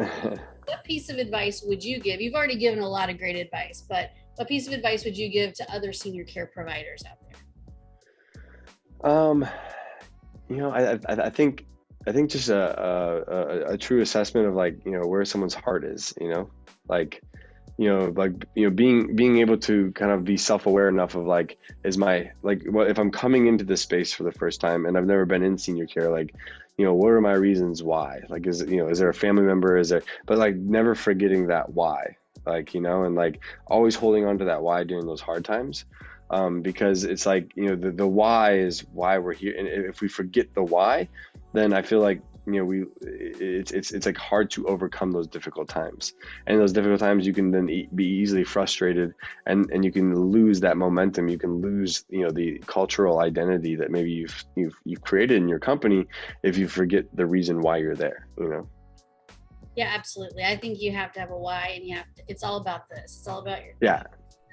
What piece of advice would you give? You've already given a lot of great advice, but what piece of advice would you give to other senior care providers out there? Um, I think just a true assessment of like, where someone's heart is, like, being able to kind of be self-aware enough of like, is my, like, what if I'm coming into this space for the first time and I've never been in senior care, like, what are my reasons why? Like, is there a family member? Is there, but like never forgetting that why, like, and like always holding on to that why during those hard times. Because it's like, the why is why we're here. And if we forget the why, then I feel like, it's like hard to overcome those difficult times. And in those difficult times, you can then be easily frustrated, and you can lose that momentum. You can lose, the cultural identity that maybe you've created in your company if you forget the reason why you're there. Yeah, absolutely. I think you have to have a why, and it's all about this. It's all about your Yeah.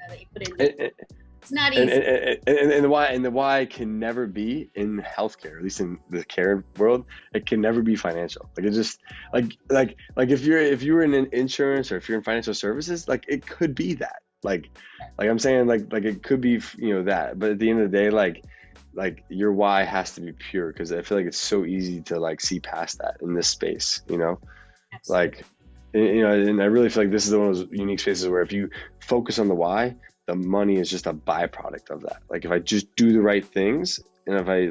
that you put into it. And, It's not and, easy. and the why can never be in healthcare, at least in the care world. It can never be financial. Like, it just, like if you're in an insurance, or if you're in financial services, like it could be that, like I'm saying, like it could be, that. But at the end of the day, like your why has to be pure, because I feel like it's so easy to like see past that in this space. Absolutely. Like, and I really feel like this is one of those unique spaces where if you focus on the why, the money is just a byproduct of that. Like, if I just do the right things, and if I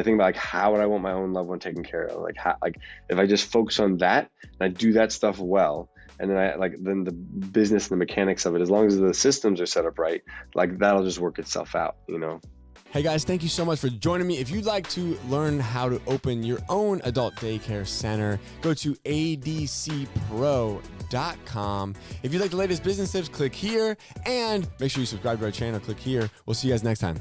think about like how would I want my own loved one taken care of, like how, like if I just focus on that and I do that stuff well, and then then the business and the mechanics of it, as long as the systems are set up right, like that'll just work itself out. Hey guys, thank you so much for joining me. If you'd like to learn how to open your own adult daycare center, go to adcpro.com. If you'd like the latest business tips, click here, and make sure you subscribe to our channel. Click here. We'll see you guys next time.